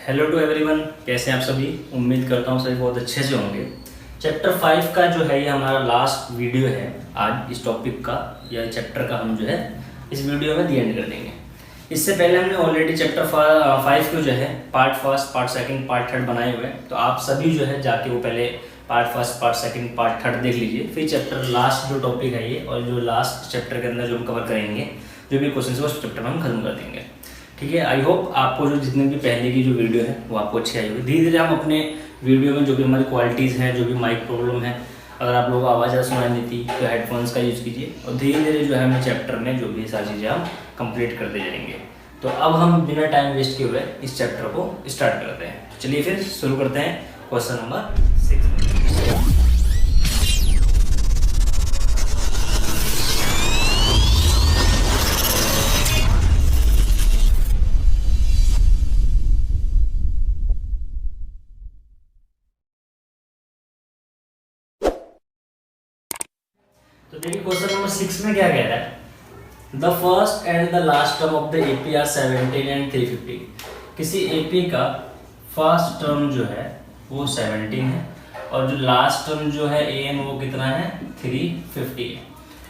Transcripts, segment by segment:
Hello to everyone, कैसे हैं आप सभी। उम्मीद करता हूँ सभी बहुत अच्छे से होंगे। चैप्टर 5 का जो है ये हमारा लास्ट वीडियो है आज इस टॉपिक का या चैप्टर का हम जो है इस वीडियो में दी एंड कर देंगे। इससे पहले हमने ऑलरेडी चैप्टर 5 को जो है part first, part second, part third बनाए हुए हैं। तो आप सभी जो है जाके वो पहले part first, part second, part third देख लीजिए। फिर चैप्टर लास्ट जो टॉपिक है ये और जो लास्ट चैप्टर के अंदर जो हम कवर करेंगे जो भी क्वेश्चन है उस चैप्टर में हम खत्म कर देंगे। ठीक है, आई होप आपको जो जितने भी पहले की जो वीडियो है वो आपको अच्छी आई होगी। धीरे धीरे हम अपने वीडियो में जो भी हमारी क्वालिटीज़ हैं, जो भी माइक प्रॉब्लम है, अगर आप लोगों को आवाज़ ज़्यादा सुनाई देती तो हेडफोन्स का यूज़ कीजिए और धीरे धीरे जो है हमें चैप्टर में जो भी सारी चीज़ें हम कंप्लीट करते जाएंगे। तो अब हम बिना टाइम वेस्ट किए हुए इस चैप्टर को स्टार्ट करते हैं। चलिए फिर शुरू करते हैं क्वेश्चन नंबर 6। तो देखिए क्वेश्चन नंबर 6 में क्या कह रहा है, the first and the last term of the AP are 17 and 350। किसी एपी का फर्स्ट टर्म जो है वो 17 है और जो लास्ट टर्म जो है ए एन वो कितना है 350 है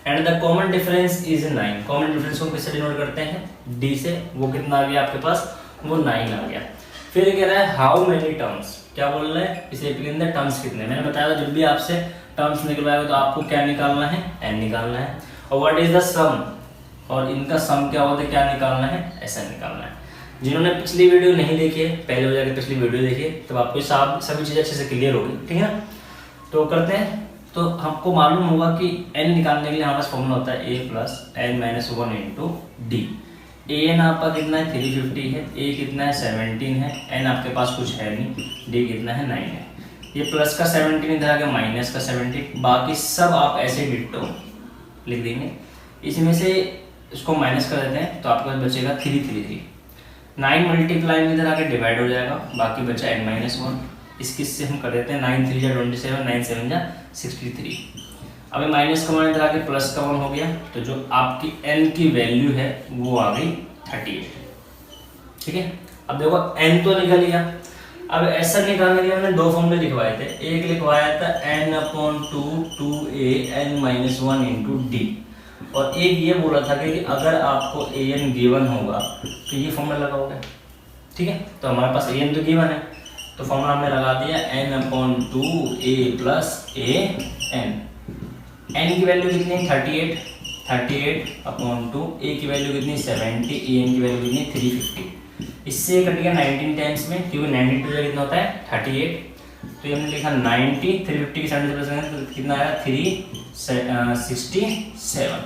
and the common difference is 9। Common difference को किससे डिनोट करते हैं डी से। वो कितना आ गया आपके पास, वो 9 आ गया। फिर कह रहा है हाउ मेनी टर्म्स, क्या बोल रहा है इस एपी के अंदर टर्म्स कितने। मैंने बताया था जब भी आपसे टर्म्स निकलवाएगा तो आपको क्या निकालना है, एन निकालना है। और व्हाट इज द सम, और इनका सम क्या होता है, क्या निकालना है, ऐसा निकालना है। जिन्होंने पिछली वीडियो नहीं देखी है पहले हो जाके पिछली वीडियो देखिए, तब आपको सभी चीज़ें अच्छे से क्लियर होगी। ठीक है, तो करते हैं। तो हमको मालूम होगा कि एन निकालने के लिए हमारे पास फॉर्मूला होता है A plus N minus 1 into D. A N आपका कितना है 350 है, ए कितना है 17 है, एन आपके पास कुछ है नहीं, डी कितना है 9 है। ये प्लस का 17 इधर आ गया, माइनस का 17, बाकी सब आप ऐसे डिट्टो लिख देंगे। इसमें से इसको माइनस कर देते हैं तो आपके पास बचेगा 333। 9 मल्टीप्लाई में इधर आके डिवाइड हो जाएगा, बाकी बचा n-1। इससे हम कर देते हैं 9 3 जा 27, 9 7 जा 63। अब माइनस का मान इधर आके प्लस का 1 हो गया, तो जो आपकी n की वैल्यू है वो आ गई 38। ठीक है, अब देखो n तो निकल गया। अब ऐसा निकालने के लिए हमने दो फॉर्मूले लिखवाए थे। एक लिखवाया था n/2 2a n-1 into d, और एक ये बोला था कि अगर आपको ए एन गिवन होगा तो ये फॉर्मूला लगाओगे। ठीक है, तो हमारे पास ए एन तो गिवन है तो फॉर्मूला हमने लगा दिया n/2 a plus a n। n की वैल्यू कितनी है 38/2, a की वैल्यू कितनी 70, a n की वैल्यू कितनी 350। इससे कट गया 19 टाइम्स में, क्योंकि 92 जो कितना होता है 38, तो ये हमने लिखा 90, 350 की 70% तो कितना आया 367।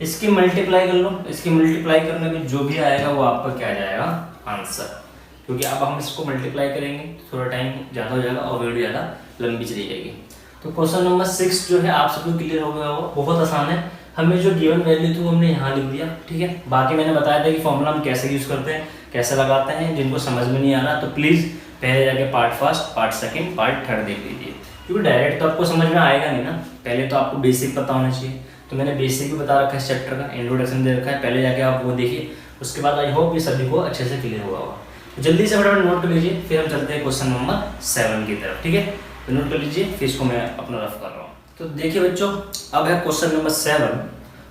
इसकी मल्टीप्लाई कर लो, इसकी मल्टीप्लाई करने में जो भी आएगा वो आपका क्या जाएगा आंसर। क्योंकि अब हम इसको मल्टीप्लाई करेंगे थोड़ा टाइम ज़्यादा हो जाएगा और वीडियो ज़्यादा लंबी चली जाएगी। तो क्वेश्चन नंबर 6 जो है आप सबको क्लियर हो गया होगा, बहुत आसान है। हमें जो गिवन वैल्यू थी वो हमने यहाँ लिख दिया। ठीक है, बाकी मैंने बताया था कि फॉर्मूला हम कैसे यूज़ करते हैं, कैसे लगाते हैं। जिनको समझ में नहीं आ रहा तो प्लीज़ पहले जाके part first, part second, part third देख लीजिए, क्योंकि डायरेक्ट तो आपको समझ में आएगा नहीं ना। पहले तो आपको बेसिक पता होना चाहिए, तो मैंने बेसिक भी बता रखा है, इस चैप्टर का इंट्रोडक्शन दे रखा है, पहले जाके आप वो देखिए। उसके बाद आई होप ये सभी को अच्छे से क्लियर हुआ होगा। तो जल्दी से फटाफट नोट कर लीजिए, फिर हम चलते हैं क्वेश्चन नंबर 7 की तरफ। ठीक है, तो नोट कर लीजिए, फिर इसको मैं अपना रफ कर रहा हूँ। तो देखिए बच्चों, अब है क्वेश्चन नंबर 7।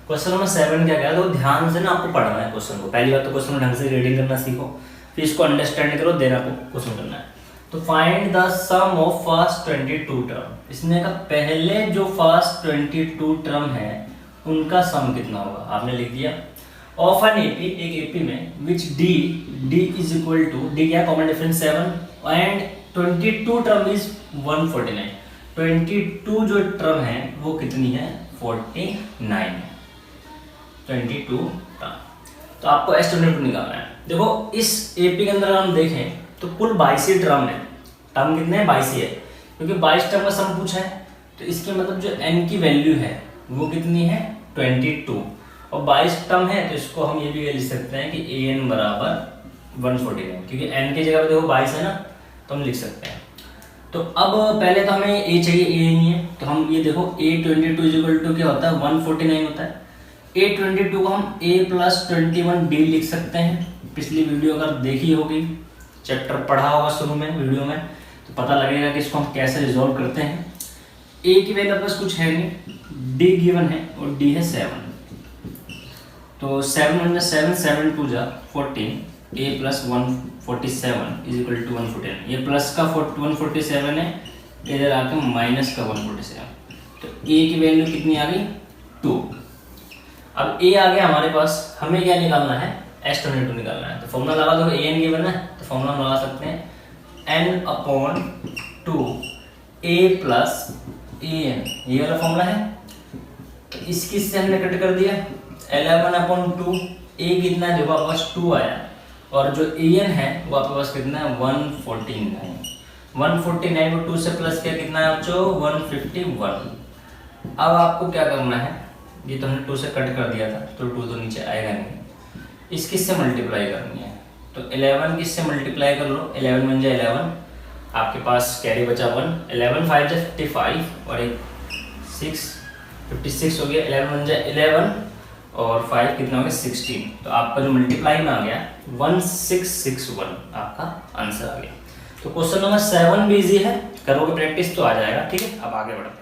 क्वेश्चन नंबर 7 क्या कह रहा है, तो ध्यान से ना आपको पढ़ना है क्वेश्चन को। पहली बात तो क्वेश्चन को ढंग से रीडिंग करना सीखो, फिर इसको अंडरस्टैंड करो, देन आपको क्वेश्चन करना है। तो find the sum of first 22 term. इसने कहा पहले जो फर्स्ट 22 टर्म है उनका सम कितना होगा, आपने लिख दिया। ऑफ एन एपी, एक एपी में which D is equal to, D क्या common difference 7 and 22 term is 149। 22 जो टर्म है वो कितनी है 49 है, 22 टर्म। तो आपको एस्टिमेट निकालना है। देखो इस एपी के अंदर हम देखें तो कुल 22 टर्म है। टर्म कितने हैं 22 है, क्योंकि 22 टर्म का सम पूछा है। तो इसके मतलब जो n की वैल्यू है वो कितनी है 22, और 22 टर्म है तो इसको हम ये भी लिख सकते हैं कि ए एन बराबर 149, क्योंकि n की जगह पे देखो 22 है ना, तो हम लिख सकते हैं। तो अब पहले तो हमें a चाहिए, a नहीं है, तो हम ये देखो a22 इक्वल टू क्या होता है 149 होता है। a22 को हम a प्लस 21 d लिख सकते हैं। पिछली वीडियो अगर देखी होगी चैप्टर पढ़ा होगा शुरू में वीडियो में, तो पता लगेगा कि इसको हम कैसे रिजॉल्व करते हैं। ए की वैल्यू बस कुछ है नहीं, डी गिवन है और डी है 7, तो 7 × 7 7 2 जा 14, a + 147 इज इक्वल टू 149। ये प्लस का 147 है, इधर आके माइनस का 147, तो a की वैल्यू कितनी आ गई 2। अब a आ गया हमारे पास, हमें क्या निकालना है S22 निकालना है। तो फॉर्मूला लगा दो, a n गिवन है तो फॉर्मूला हम लगा सकते हैं n/2 a + an, ये वाला फॉर्मूला है। तो इसकी से हमने कट कर दिया 11/2, a कितना है देखो आपके पास 2 आया, और जो an है वो आपके पास कितना है 149। 149 को 2 से प्लस किया कितना है बच्चों 151। अब आपको क्या करना है, ये तो हमने 2 से कट कर दिया था तो 2 तो नीचे आएगा नहीं, इस किस से मल्टीप्लाई करनी है। तो 11 किस से मल्टीप्लाई कर लो, 11 बन जाए 11, आपके पास कैरी बचा 1, 11 5 जा 55 और एक 6 56 हो गया, 11 बन जाए 11 और 5 कितना हो गया 16। तो आपका जो मल्टीप्लाई में आ गया 1661 आपका आंसर आ गया। तो क्वेश्चन नंबर 7 भी इजी है, करोगे प्रैक्टिस तो आ जाएगा। ठीक है, अब आगे बढ़ते हैं।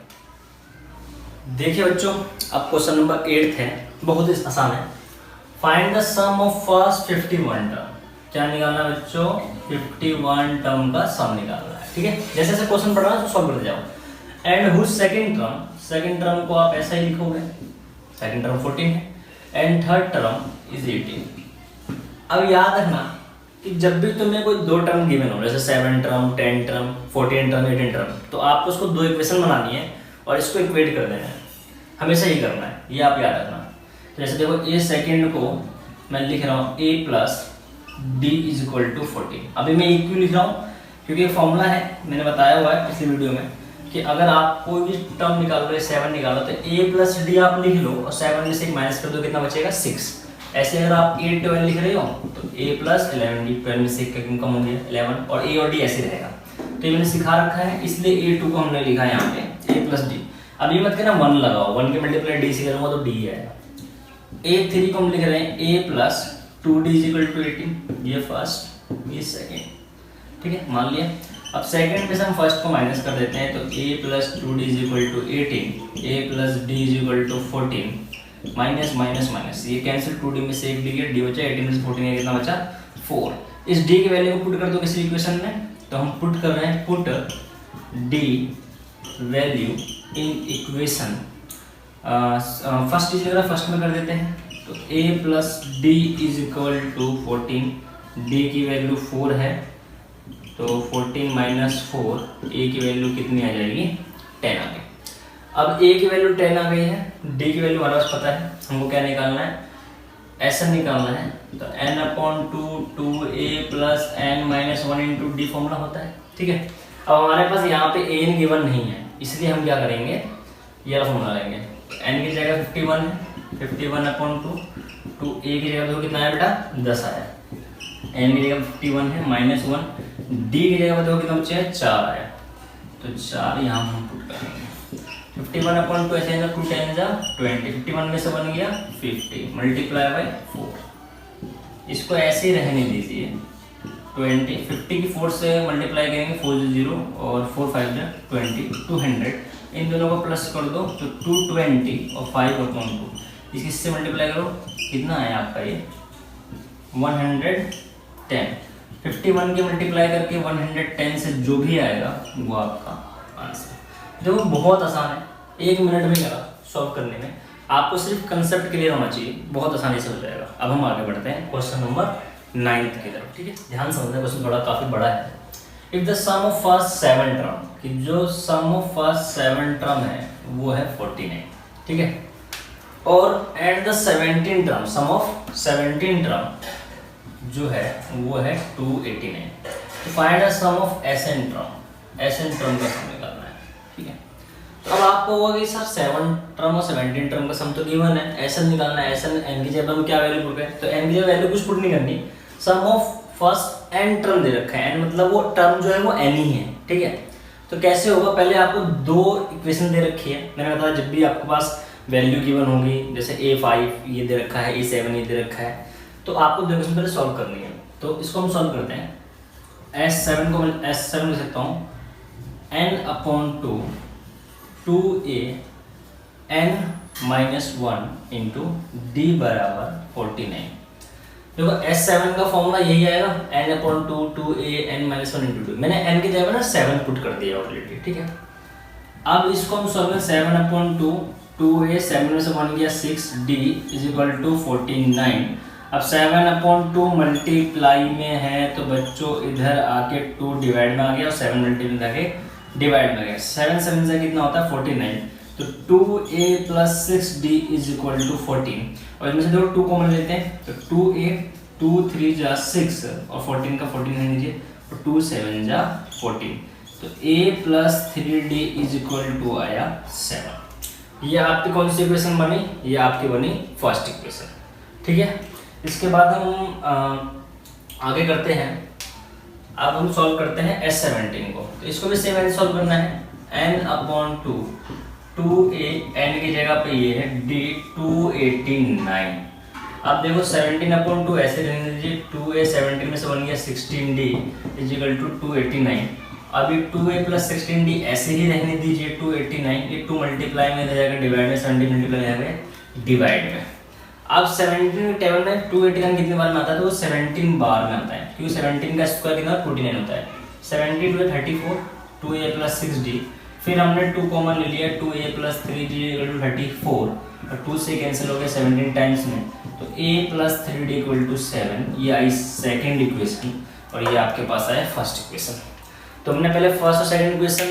देखिए बच्चों, अब क्वेश्चन नंबर 8 है, बहुत ही आसान है। Find the sum of first 51 term. क्या निकालना है बच्चों 51 टर्म का सम निकालना है। ठीक है, जैसे जैसे क्वेश्चन पढ़ रहा है तो सॉल्व करते जाओ। एंड हुज सेकंड टर्म को आप ऐसा ही लिखोगे, सेकंड टर्म 14 है एंड थर्ड टर्म इज 18। अब याद रखना कि जब भी तुम्हें कोई दो टर्म गिवन हो, जैसे 7 टर्म 10 टर्म 14 टर्म 18 टर्म, तो आपको उसको दो इक्वेशन बनानी है और इसको इक्वेट कर देना है, हमेशा ही करना है, ये आप याद रखना। जैसे देखो ए सेकेंड को मैं लिख रहा हूँ a + d = 14। अभी मैं ये क्यों लिख रहा हूँ, क्योंकि फॉर्मूला है, मैंने बताया हुआ है पिछली वीडियो में कि अगर आप कोई भी टर्म निकाल लो, 7 निकालो, तो a + d आप लिख लो और 7 में से 1 माइनस कर दो, कितना बचेगा 6। ऐसे अगर आप 8 12 लिख रहे हो तो a + 11 d, 12 में से 1 कम हो गया 11, और a और d ऐसे रहेगा। तो ये मैंने सिखा रखा है, इसलिए a2 को हमने लिखा है यहाँ पे a + d। अब ये मत कहना 1 लगाओ, 1 के मल्टीप्लाई d से करूँगा तो d आएगा। a3 को हम लिख रहे हैं a + 2d = 18, ये फर्स्ट ये सेकेंड। ठीक है, मान लिया। अब सेकंड में से हम फर्स्ट को माइनस कर देते हैं, तो a + 2d = 18, a + d = 14, minus minus minus, ये कैंसिल, 2d में से 1 d गया, d बचा 18 में से 14 कितना बचा 4। इस d की वैल्यू को पुट कर दो किसी इक्वेशन में, तो हम पुट कर रहे हैं put d value in equation, first is अगर फर्स्ट में कर देते हैं, तो a + d = 14, d की वैल्यू 4 है, तो 14 - 4, a की वैल्यू कितनी आ जाएगी 10 आ गई। अब a की वैल्यू 10 आ गई है, d की वैल्यू हमारे पास पता है, हमको क्या निकालना है ऐसा निकालना है, तो n/2 2a + n - 1 × d formula होता है। ठीक है, अब हमारे पास यहाँ पे an गिवन नहीं है, इसलिए हम क्या करेंगे ये वाला फॉर्मूला लेंगे। n की जगह 51 है, 51/2, तो a की जगह देखो कितना आया बेटा 10 आया, n की जगह 51 है -1, d की जगह देखो कितना बचा है 4 आया, तो 4 यहाँ हम पुट करेंगे। 51/2 ऐसे है 2 10 जा 20, 51 में से बन गया 50 × 4। इसको ऐसे ही रहने दीजिए, 20 50 की 4 से मल्टीप्लाई करेंगे, 4 0 और 4 5 जा 20, 200, इन दोनों को प्लस कर दो तो 220 और 5/2, इससे मल्टीप्लाई करो कितना आया आपका ये 110। 51 के मल्टीप्लाई करके 110 से जो भी आएगा वो आपका आंसर। देखो बहुत आसान है, 1 मिनट में लगा सॉल्व करने में, आपको सिर्फ कंसेप्ट क्लियर होना चाहिए, बहुत आसानी से हो जाएगा। अब हम आगे बढ़ते हैं क्वेश्चन नंबर 9 की तरफ। ठीक है, ध्यान समझना, क्वेश्चन थोड़ा काफ़ी बड़ा है। If the sum of first 7 term, कि जो सम ऑफ फर्स्ट 7 टर्म है वो है 49। ठीक है, और at the 17 term, sum of 17 term जो है वो है 289। तो find the sum of SN term, SN term का सम निकालना है। ठीक है, तो अब आपको होगा कि सर 7 टर्म और 17 टर्म का सम तो गिवन है, SN निकालना है। SN n की जगह हम क्या वैल्यू पुट करें, तो n की जगह वैल्यू कुछ पुट नहीं करनी, सम ऑफ फर्स्ट n टर्म दे रखा है, n मतलब वो टर्म जो है वो n ही है। ठीक है, तो कैसे होगा, पहले आपको दो इक्वेशन दे रखी है, मैंने बताया जब भी आपके पास वैल्यू गिवन होगी, जैसे a5 ये दे रखा है, a7 ये दे रखा है, तो आपको दो इक्वेशन पहले सॉल्व करनी है। तो इसको हम सॉल्व करते हैं। S7 को मैं S7 लिख सकता हूँ n/2 2a n-1 into D बराबर 49। देखो S7 का फॉर्मूला यही आएगा n/2 2a n-1 इंटू 2। मैंने n की जगह ना 7 पुट कर दिया ऑलरेडी, ठीक है। अब इसको हम सॉल्व करें 7/2 2a 7 में से 1 गया 6 d इज इक्वल टू 49। अब 7/2 मल्टीप्लाई में है तो बच्चों इधर आके 2 डिवाइड में आ गया और 7 मल्टीप्लाई में आके डिवाइड में आ गया। 7 7 से कितना होता है 49, तो 2a plus 6d is equal to 14। और इसमें से देखो 2 कॉमन लेते हैं तो 2a 2 3 जा 6 और 14 का 14 है नीचे और 2 7 जा 14, तो a plus 3d is equal to आया 7। ये आपकी कौन सी इक्वेशन बनी? ये आपकी बनी फर्स्ट इक्वेशन, ठीक है। इसके बाद हम आगे करते हैं। अब हम सॉल्व करते हैं S17 को, तो इसको भी सेम ऐसे सॉल्व करना है n/2 2a n की जगह पे ये है d 289। अब देखो 17/2 ऐसे रहने दीजिए, 2a 17 में से 1 गया 16d इज इक्वल टू 289। अभी 2a प्लस 16d ऐसे ही रहने दीजिए 289, ये 2 मल्टीप्लाई में जाएगा डिवाइड में, 17 मल्टीप्लाई जाएगा डिवाइड में। अब 17 टेबल में 289 कितने बार में आता है? तो वो 17 बार में आता है, क्योंकि 17 का स्क्वायर कितना 49 होता है। 17 2 34 2a प्लस 6d, फिर हमने 2 कॉमन ले लिया 2a plus 3d equal to 34 और 2 से कैंसिल हो गया 17 टाइम्स में, तो a plus 3d equal to 7। ये आई सेकेंड इक्वेशन और ये आपके पास आया फर्स्ट इक्वेशन। तो हमने पहले फर्स्ट और सेकेंड इक्वेशन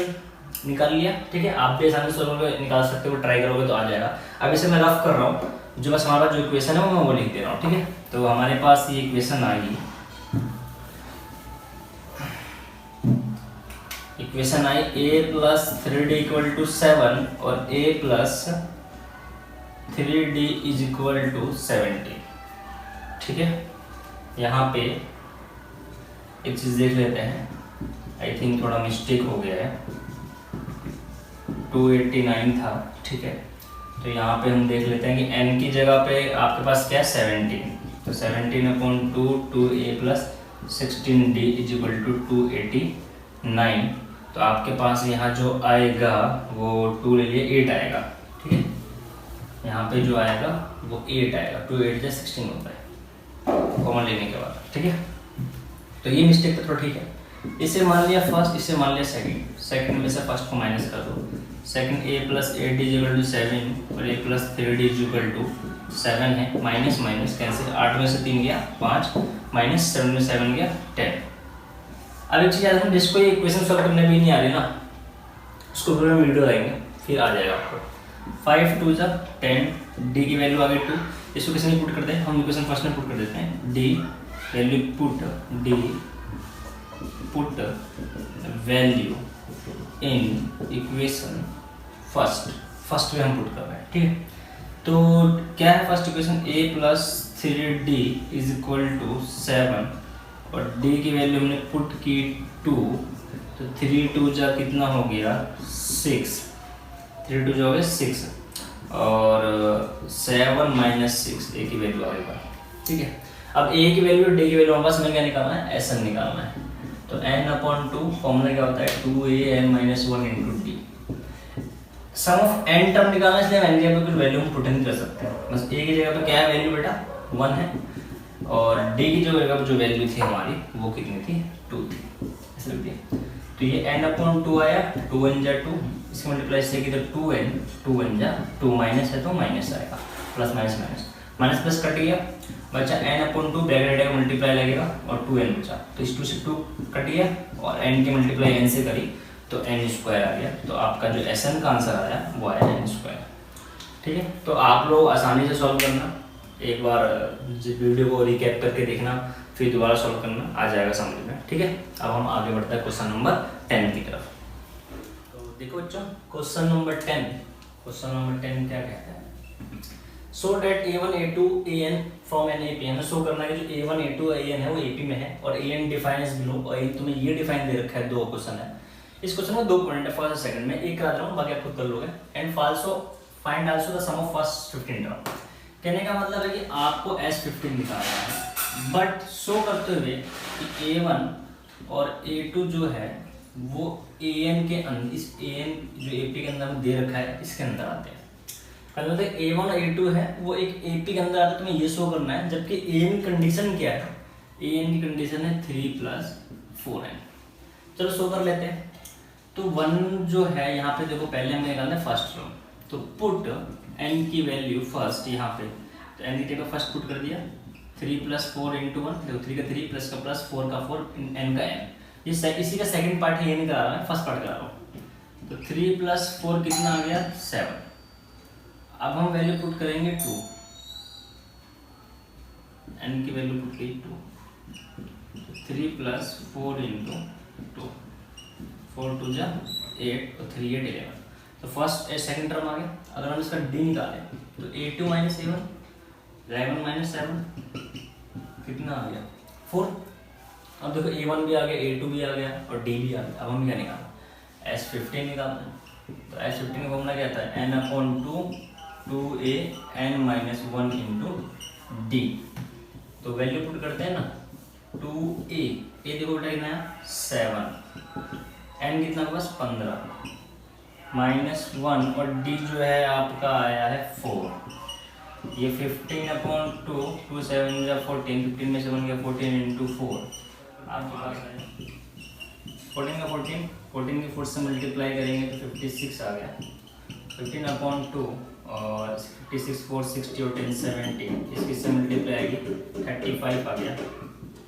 निकाल लिया, ठीक है। आप भी आसानी से निकाल सकते हो, ट्राई करोगे तो आ जाएगा। अब इसे मैं रफ कर रहा हूँ, जो बस हमारा जो इक्वेशन है वो लिख दे रहा हूँ, ठीक है। तो हमारे पास ये इक्वेशन आई, इक्वेशन आई a plus 3d equal to 7 और a plus 3d is equal to 70, ठीक है। यहाँ पे एक चीज देख लेते हैं, आई थिंक थोड़ा मिस्टेक हो गया है, 289 था, ठीक है। तो यहाँ पे हम देख लेते हैं कि n की जगह पे आपके पास क्या है 17, तो 17/2 2a plus 16d is equal to 289। तो आपके पास यहाँ जो आएगा वो 2 ले लिए 8 आएगा, ठीक है। यहाँ पे जो आएगा वो 8 आएगा, 2 8 जा 16 होता है कॉमन लेने के बाद, ठीक है। तो ये मिस्टेक तो थोड़ा ठीक है। इसे मान लिया फर्स्ट, इसे मान लिया सेकंड, सेकंड में से फर्स्ट को माइनस कर दो। Second a plus 8d is equal to 7 और a plus 3d is equal to 7 है, माइनस माइनस कैंसिल, 8 में से 3 गया 5 माइनस 7 में 7 गया 10। अब एक चीज़ याद रखना, जिसको ये इक्वेशन सॉल्व करने भी नहीं आ रही ना, उसको पूरा वीडियो आएंगे फिर आ जाएगा आपको। 5 2 जा 10, d की वैल्यू आ गई 2, इसको किसी ने पुट कर दें, हम इक्वेशन फर्स्ट में पुट कर देते हैं, d value put d put value in equation first में हम पुट कर रहे हैं, ठीक है। तो क्या है first equation, a plus 3d is equal to 7 और d की वैल्यू हमने पुट की 2, तो 3 2 जा कितना हो गया 6, 3 2 जा हो गया 6 और 7 माइनस 6 a की वैल्यू आएगा, ठीक है। अब a की वैल्यू d की वैल्यू हमारे पास में क्या निकालना है, SN निकालना है। तो n/2 फॉर्मूला क्या होता है 2a n-1 into d। Sum of n term निकालना है, इसलिए n की जगह पे वैल्यू हम पुट नहीं कर सकते, बस a की जगह पे क्या है वैल्यू बेटा 1 है और d की जगह पे जो वैल्यू थी हमारी वो कितनी थी 2 थी, ऐसे लिख दिया। तो ये n/2 आया, 2 1 जा 2, इसकी मल्टीप्लाई से की तो 2n 2 1 जा 2, माइनस है तो माइनस आएगा, plus minus minus minus plus cut गया, बचा n/2 ब्रैकेट का मल्टीप्लाई लगेगा और 2n बचा, तो इस 2 से 2 कट गया और n की मल्टीप्लाई n से करी तो n स्क्वायर आ गया। तो आपका जो SN का आंसर आया वो आया n स्क्वायर, ठीक है। तो आप लोग आसानी से सॉल्व करना, एक बार वीडियो को रिकैप करके देखना, फिर दोबारा सॉल्व करना, आ जाएगा समझ में, ठीक है। अब हम आगे बढ़ते हैं क्वेश्चन नंबर 10 की तरफ। तो देखो बच्चों क्वेश्चन नंबर 10, क्वेश्चन नंबर 10 क्या कहता है, so that a1 a2 an from an AP, हमें शो करना है कि जो a1 a2 an है वो AP में है और an डिफाइन एज बिलो, और तुम्हें ये डिफाइन दे रखा है, 2 क्वेश्चन है। इस क्वेश्चन में 2 पॉइंट है, फर्स्ट और सेकंड में, एक करा रहा हूँ बाकी आप खुद कर लोगे। And also find also the sum of first 15 term. कहने का मतलब है कि आपको S15 निकालना है, बट शो करते हुए कि a1 और A2 जो है वो AN के अंदर, इस AN जो AP के अंदर दे रखा है इसके अंदर आते हैं। मतलब A1 और A2 है वो एक AP के अंदर आता है, तुम्हें ये शो करना है, जबकि AN कंडीशन क्या है, AN की कंडीशन है 3 + 4n। चलो शो कर लेते हैं। तो 1 जो है यहाँ पे देखो, पहले हमें निकालना है फर्स्ट टर्म, तो पुट n की वैल्यू फर्स्ट यहाँ पे, तो n की जगह फर्स्ट पुट कर दिया, 3 + 4 × 1, देखो 3 का 3 प्लस का प्लस 4 का 4 n का n, ये इसी का सेकंड पार्ट है, ये नहीं करा रहा है, फर्स्ट पार्ट करा रहा हूँ। तो 3 + 4 कितना आ गया 7। अब हम वैल्यू पुट करेंगे 2, n की वैल्यू पुट की 2, 3 + 4 × 2, 4 2 जा 8 और 3 8 11। तो फर्स्ट सेकंड टर्म आ गया। अगर हम इसका d निकालें तो A2 - A1, 11 - 7 कितना आ गया 4। अब देखो A1 भी आ गया, A2 भी आ गया और D भी आ गया। अब हम क्या निकालना, S15 निकालना है। तो S15 का फॉर्मूला क्या था, n/2 2a n - 1 × d। तो वैल्यू पुट करते हैं ना, 2a, a देखो बेटा कितना है 7, n कितना बस 15 -1 और d जो है आपका आया है 4। ये 15/2, 2 7 या 14, 15 में से बन गया 14 × 4 आपके पास है 14 का 14 की 4 से मल्टीप्लाई करेंगे तो 56 आ गया। 15/2 और 56 4 60 और 10 70, इसकी से मल्टीप्लाई आएगी 35 आ गया।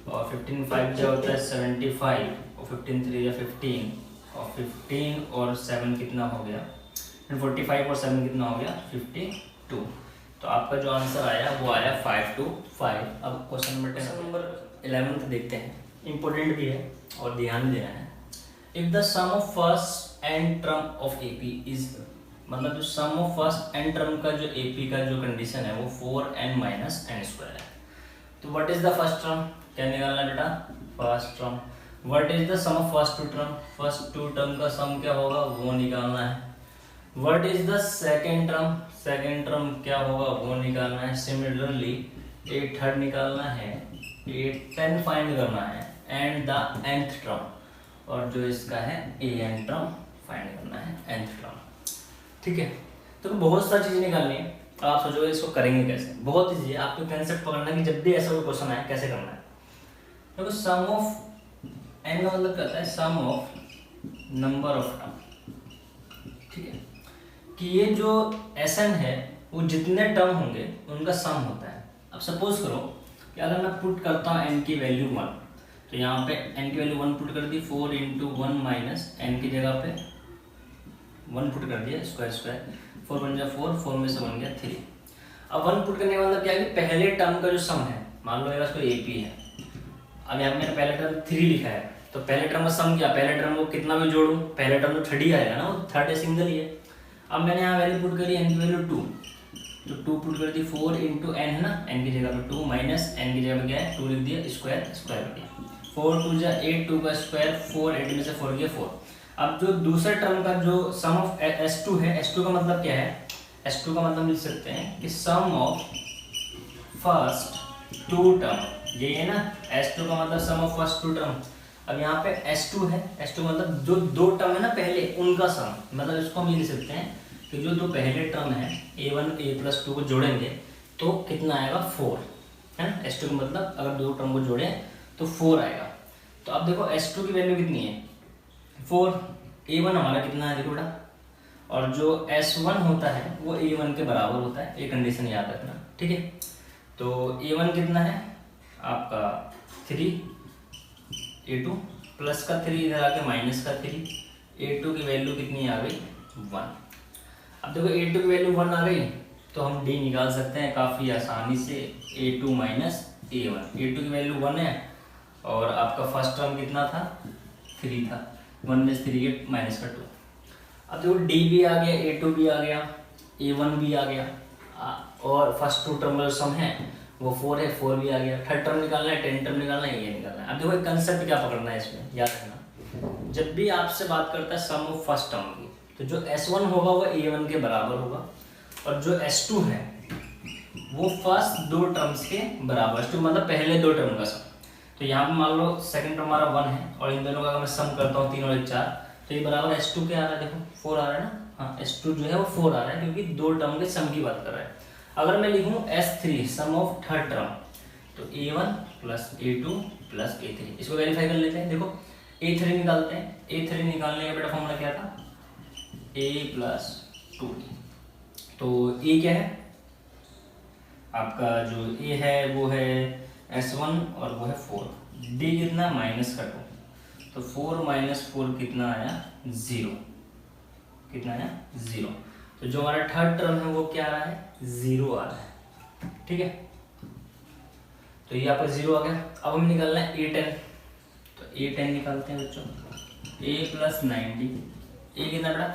और 15 5 जो होता है 75 और 15 3 या 15 और 15 और 7 कितना हो गया, 45 और 7 कितना हो गया 52। तो आपका जो आंसर आया वो आया 5 to 5। अब क्वेश्चन नंबर 11 देखते हैं, इम्पोर्टेंट भी है और ध्यान देना है। If the sum of first n term of AP is, मतलब जो sum of first n term का जो AP का जो कंडीशन है वो 4n - n² है। तो what is the first term, क्या निकालना बेटा first term. What is the sum of first 2 term, first 2 term का सम क्या होगा वो निकालना है। What is the second term, second term क्या होगा वो निकालना है। सिमिलरली a थर्ड निकालना है, a10 फाइंड करना है, एंड द nth टर्म, और जो इसका है an टर्म फाइंड करना है, nth टर्म। ठीक है, तो बहुत सारी चीजें निकालनी है। आप सोचोगे इसको करेंगे कैसे, बहुत ईजी है। आपको कंसेप्ट पकड़ना है कि जब भी ऐसा कोई क्वेश्चन आए कैसे करना है। देखो सम ऑफ n का मतलब क्या होता है, सम ऑफ नंबर ऑफ टर्म। ठीक है, कि ये जो Sn है वो जितने टर्म होंगे उनका सम होता है। अब सपोज करो कि अगर मैं पुट करता हूँ n की वैल्यू 1, तो यहाँ पे n की वैल्यू 1 पुट कर दी, 4 × 1 - n की जगह पे 1 पुट कर दिया, स्क्वायर 4 बन गया 4, 4 में से बन गया 3। अब 1 पुट करने का मतलब क्या है कि पहले टर्म का जो सम है, मान लो मेरे पास कोई AP है, अब यहाँ पे मैंने पहले टर्म 3 लिखा है, तो पहले टर्म का सम क्या, पहले टर्म को कितना भी जोड़ूं, पहले टर्म तो 3 ही आएगा ना, वो थर्ड सिंगल ही है। अब मैंने यहाँ वैल्यू पुट करी n की वैल्यू 2, तो 2 पुट कर दी, 4 × n है ना, n की जगह पे 2 माइनस n की जगह पे क्या है 2 लिख दिया, स्क्वायर कर दिया, 4 2 जा 8, 2 का स्क्वायर 4, 8 में से 4 गया 4। अब जो दूसरे टर्म का जो सम ऑफ S2 है, S2 का मतलब क्या है, S2 का मतलब लिख सकते हैं कि सम ऑफ फर्स्ट 2 टर्म, ये है ना S2 का मतलब सम ऑफ फर्स्ट 2 टर्म। अब यहाँ पे S2 है, S2 मतलब जो 2 टर्म है ना पहले उनका सम, मतलब इसको हम ये लिख सकते हैं कि जो 2 पहले टर्म है A1 A + 2 को जोड़ेंगे तो कितना आएगा 4, है ना। S2 का मतलब अगर 2 टर्म को जोड़ें तो 4 आएगा। तो अब देखो S2 की वैल्यू कितनी है 4, A1 हमारा कितना है देखो बेटा, और जो S1 होता है वो A1 के बराबर होता है, ये कंडीशन याद रखना। ठीक है, तो A1 कितना है आपका 3, A2 प्लस का 3 इधर आके माइनस का 3, A2 की वैल्यू कितनी आ गई 1। अब देखो A2 की वैल्यू 1 आ गई तो हम D निकाल सकते हैं काफ़ी आसानी से, A2 - A1। A2 की वैल्यू 1 है और आपका फर्स्ट टर्म कितना था 3 था, 1 में 3 के माइनस का 2। अब देखो D भी आ गया, A2 भी आ गया, A1 भी आ गया, और फर्स्ट 2 टर्म का सम है वो 4 है, 4 भी आ गया। थर्ड टर्म निकालना है, 10 टर्म निकालना है, ये निकालना है। अब देखो कंसेप्ट क्या पकड़ना है इसमें, याद रखना, जब भी आपसे बात करता है सम ऑफ फर्स्ट टर्म की, तो जो S1 होगा वो A1 के बराबर होगा, और जो S2 है वो फर्स्ट 2 टर्म्स के बराबर, S2 मतलब पहले 2 टर्म का सम। तो यहाँ पे मान लो सेकंड टर्म हमारा 1 है और इन दोनों का अगर मैं सम करता हूँ 3 और 1 4, तो ये बराबर S2 क्या आ रहा है, देखो 4 आ रहा है ना। हाँ, S2 जो है वो 4 आ रहा है क्योंकि दो टर्म के सम की बात कर रहा है। अगर मैं लिखूँ S3 some of third term, तो A1 plus A2 plus A3, इसको वेरीफाई कर लेते हैं। देखो A3 निकालते हैं। A3 निकालने का बेटा फॉर्मूला क्या था, A प्लस 2D। तो A क्या है आपका, जो A है वो है S1 और वो है 4। D कितना, माइनस का 2, तो 4 माइनस 4 कितना आया, 0। कितना आया, 0। तो जो हमारा थर्ड टर्म है वो क्या आ रहा है, 0 आ रहा है। ठीक है, तो ये आपका 0 आ गया। अब हमें निकालना है A10, तो A10 निकालते हैं बच्चों। A प्लस 9D, A कितना बड़ा,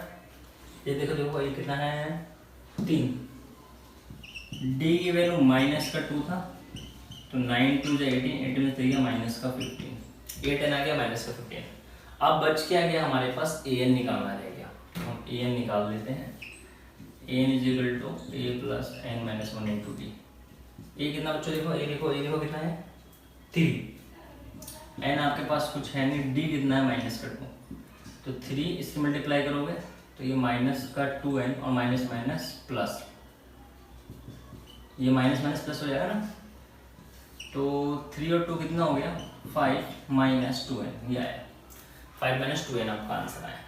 ये देखो देखो ये कितना है, 3। D की वैल्यू माइनस का 2 था, तो 9 2 जा 18, 18 में 3 माइनस का 15, A10 आ गया माइनस का 15। अब बच क्या गया हमारे पास, AN निकालना रह गया। हम AN निकाल लेते हैं। AN is equal to A plus N minus 1 into D। A कितना बच्चों, देखो A देखो, A देखो कितना है, 3। N आपके पास कुछ है नहीं, D कितना है, माइनस का 2, तो 3 इसकी मल्टीप्लाई करोगे तो ये माइनस का 2N और माइनस माइनस प्लस, ये माइनस माइनस प्लस हो जाएगा ना। तो 3 और 2 कितना हो गया, 5 माइनस 2N, ये आया 5 माइनस 2N आपका आंसर आया।